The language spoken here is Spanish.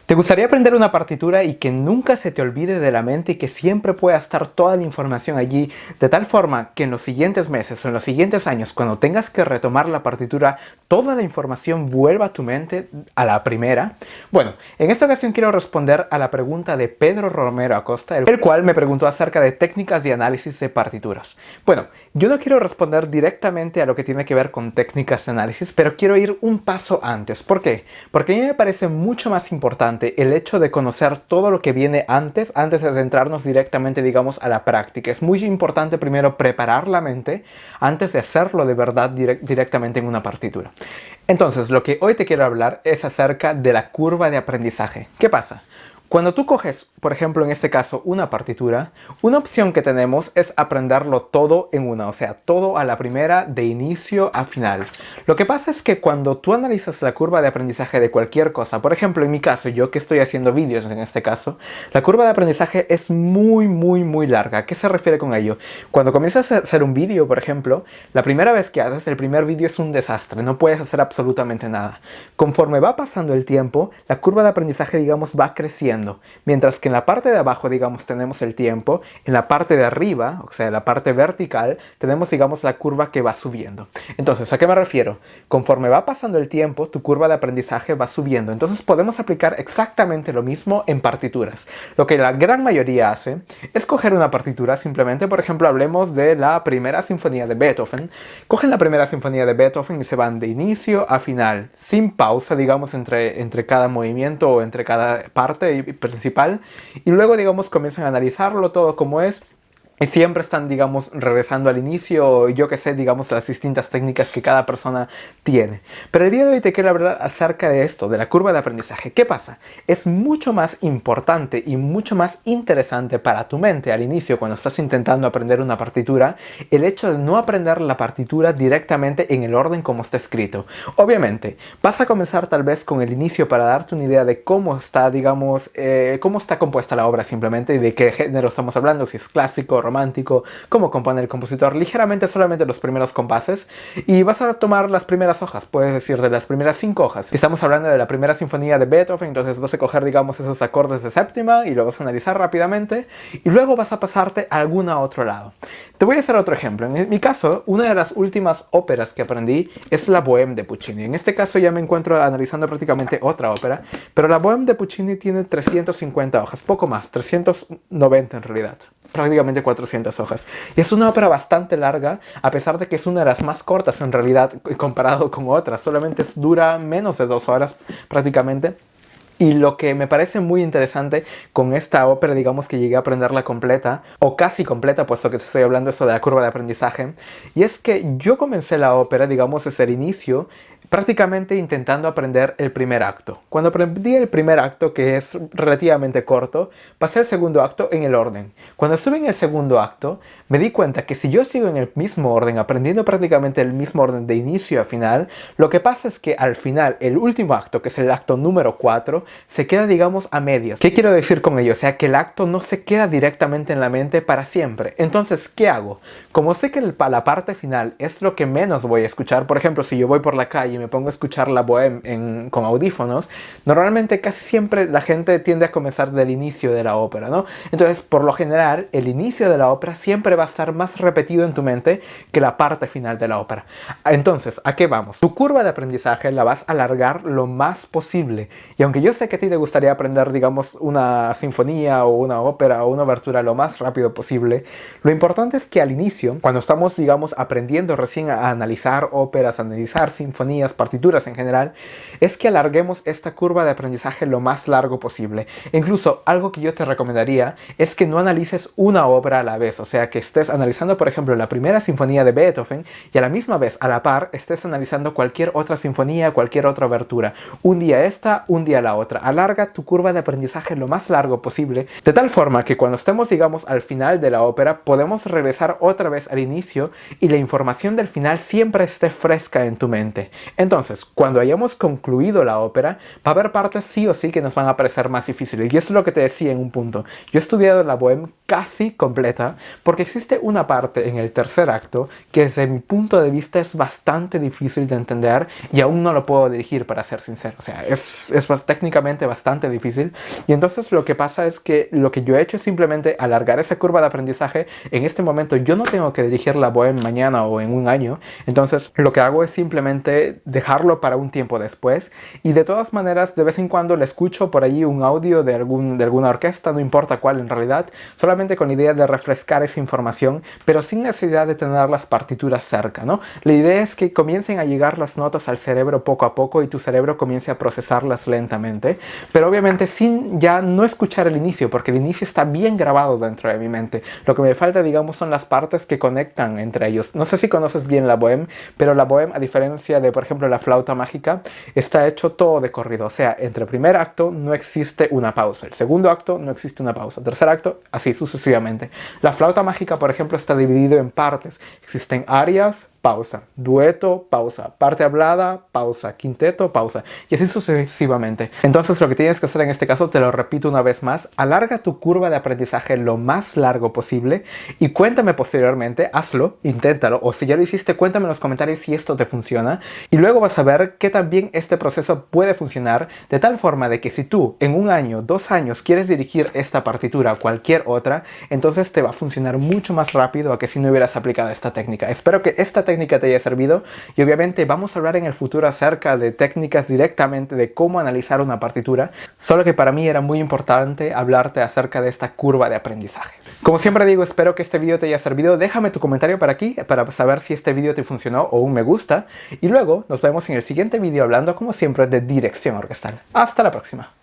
¿Te gustaría aprender una partitura y que nunca se te olvide de la mente y que siempre pueda estar toda la información allí, de tal forma que en los siguientes meses o en los siguientes años, cuando tengas que retomar la partitura, toda la información vuelva a tu mente a la primera? Bueno, en esta ocasión quiero responder a la pregunta de Pedro Romero Acosta, el cual me preguntó acerca de técnicas de análisis de partituras. Bueno, yo no quiero responder directamente a lo que tiene que ver con técnicas de análisis, pero quiero ir un paso antes. ¿Por qué? Porque a mí me parece mucho más importante el hecho de conocer todo lo que viene antes de centrarnos directamente, digamos, a la práctica. Es muy importante primero preparar la mente antes de hacerlo de verdad directamente en una partitura. Entonces, lo que hoy te quiero hablar es acerca de la curva de aprendizaje. ¿Qué pasa? Cuando tú coges, por ejemplo, en este caso, una partitura, una opción que tenemos es aprenderlo todo en una, o sea, todo a la primera, de inicio a final. Lo que pasa es que cuando tú analizas la curva de aprendizaje de cualquier cosa, por ejemplo, en mi caso, yo que estoy haciendo vídeos en este caso, la curva de aprendizaje es muy larga. ¿A qué se refiere con ello? Cuando comienzas a hacer un vídeo, por ejemplo, la primera vez que haces el primer vídeo es un desastre, no puedes hacer absolutamente nada. Conforme va pasando el tiempo, la curva de aprendizaje, digamos, va creciendo. Mientras que en la parte de abajo, digamos, tenemos el tiempo, en la parte de arriba, o sea, en la parte vertical, tenemos, digamos, la curva que va subiendo. Entonces, ¿a qué me refiero? Conforme va pasando el tiempo, tu curva de aprendizaje va subiendo. Entonces, podemos aplicar exactamente lo mismo en partituras. Lo que la gran mayoría hace es coger una partitura, simplemente, por ejemplo, hablemos de la primera sinfonía de Beethoven. Cogen la primera sinfonía de Beethoven y se van de inicio a final, sin pausa, digamos, entre cada movimiento o entre cada parte principal, y luego, digamos, comienzan a analizarlo todo como es. Y siempre están, digamos, regresando al inicio, yo que sé, digamos, las distintas técnicas que cada persona tiene. Pero el día de hoy te quiero hablar acerca de esto, de la curva de aprendizaje. ¿Qué pasa? Es mucho más importante y mucho más interesante para tu mente al inicio, cuando estás intentando aprender una partitura, el hecho de no aprender la partitura directamente en el orden como está escrito. Obviamente, vas a comenzar tal vez con el inicio para darte una idea de cómo está, digamos, cómo está compuesta la obra simplemente y de qué género estamos hablando, si es clásico, romántico, cómo compone el compositor, ligeramente solamente los primeros compases, y vas a tomar las primeras hojas, puedes decir de las primeras 5 hojas. Si estamos hablando de la primera sinfonía de Beethoven, entonces vas a coger, digamos, esos acordes de séptima y lo vas a analizar rápidamente, y luego vas a pasarte a algún otro lado. Te voy a hacer otro ejemplo. En mi caso, una de las últimas óperas que aprendí es la Bohème de Puccini. En este caso ya me encuentro analizando prácticamente otra ópera, pero la Bohème de Puccini tiene 350 hojas, poco más, 390 en realidad. Prácticamente 400 hojas. Y es una ópera bastante larga, a pesar de que es una de las más cortas en realidad comparado con otras. Solamente dura menos de 2 horas prácticamente. Y lo que me parece muy interesante con esta ópera, digamos que llegué a aprenderla completa, o casi completa, puesto que te estoy hablando eso de la curva de aprendizaje, y es que yo comencé la ópera, digamos, desde el inicio, prácticamente intentando aprender el primer acto. Cuando aprendí el primer acto, que es relativamente corto, pasé al segundo acto en el orden. Cuando estuve en el segundo acto, me di cuenta que si yo sigo en el mismo orden, aprendiendo prácticamente el mismo orden de inicio a final, lo que pasa es que al final, el último acto, que es el acto número 4, se queda, digamos, a medias. ¿Qué quiero decir con ello? O sea, que el acto no se queda directamente en la mente para siempre. Entonces, ¿qué hago? Como sé que la parte final es lo que menos voy a escuchar, por ejemplo, si yo voy por la calle y me pongo a escuchar la Bohème con audífonos, normalmente casi siempre la gente tiende a comenzar del inicio de la ópera, ¿no? Entonces, por lo general, el inicio de la ópera siempre va a estar más repetido en tu mente que la parte final de la ópera. Entonces, ¿a qué vamos? Tu curva de aprendizaje la vas a alargar lo más posible. Y aunque yo sé que a ti te gustaría aprender, digamos, una sinfonía o una ópera o una obertura lo más rápido posible, lo importante es que al inicio, cuando estamos, digamos, aprendiendo recién a analizar óperas, a analizar sinfonías, partituras en general, es que alarguemos esta curva de aprendizaje lo más largo posible. Incluso algo que yo te recomendaría es que no analices una obra a la vez, o sea, que estés analizando, por ejemplo, la primera sinfonía de Beethoven y a la misma vez, a la par, estés analizando cualquier otra sinfonía, cualquier otra obertura. Un día esta, un día la otra. Alarga tu curva de aprendizaje lo más largo posible, de tal forma que cuando estemos, digamos, al final de la ópera, podemos regresar otra vez al inicio y la información del final siempre esté fresca en tu mente. Entonces, cuando hayamos concluido la ópera, va a haber partes sí o sí que nos van a parecer más difíciles. Y eso es lo que te decía en un punto. Yo he estudiado la Bohème casi completa, porque existe una parte en el tercer acto que desde mi punto de vista es bastante difícil de entender y aún no lo puedo dirigir, para ser sincero. O sea, es técnicamente bastante difícil, y entonces lo que pasa es que lo que yo he hecho es simplemente alargar esa curva de aprendizaje. En este momento yo no tengo que dirigir la Bohème mañana o en un año, entonces lo que hago es simplemente dejarlo para un tiempo después, y de todas maneras de vez en cuando le escucho por allí un audio de alguna orquesta, no importa cuál en realidad, solamente con la idea de refrescar esa información, pero sin necesidad de tener las partituras cerca, ¿no? La idea es que comiencen a llegar las notas al cerebro poco a poco y tu cerebro comience a procesarlas lentamente, pero obviamente sin ya no escuchar el inicio, porque el inicio está bien grabado dentro de mi mente. Lo que me falta, digamos, son las partes que conectan entre ellos. No sé si conoces bien la Bohème, pero la Bohème, a diferencia de, por ejemplo, la flauta mágica, está hecho todo de corrido. O sea, entre el primer acto no existe una pausa, el segundo acto no existe una pausa, el tercer acto, así sucesivamente. La flauta mágica, por ejemplo, está dividido en partes. Existen arias, pausa, dueto, pausa, parte hablada, pausa, quinteto, pausa, y así sucesivamente. Entonces lo que tienes que hacer en este caso, te lo repito una vez más, alarga tu curva de aprendizaje lo más largo posible y cuéntame posteriormente, hazlo, inténtalo, o si ya lo hiciste, cuéntame en los comentarios si esto te funciona, y luego vas a ver que también este proceso puede funcionar de tal forma de que si tú en un año, 2 años quieres dirigir esta partitura o cualquier otra, entonces te va a funcionar mucho más rápido a que si no hubieras aplicado esta técnica. Espero que esta técnica te haya servido, y obviamente vamos a hablar en el futuro acerca de técnicas directamente de cómo analizar una partitura, solo que para mí era muy importante hablarte acerca de esta curva de aprendizaje. Como siempre digo, espero que este video te haya servido. Déjame tu comentario por aquí para saber si este video te funcionó, o un me gusta, y luego nos vemos en el siguiente video hablando como siempre de dirección orquestal. Hasta la próxima.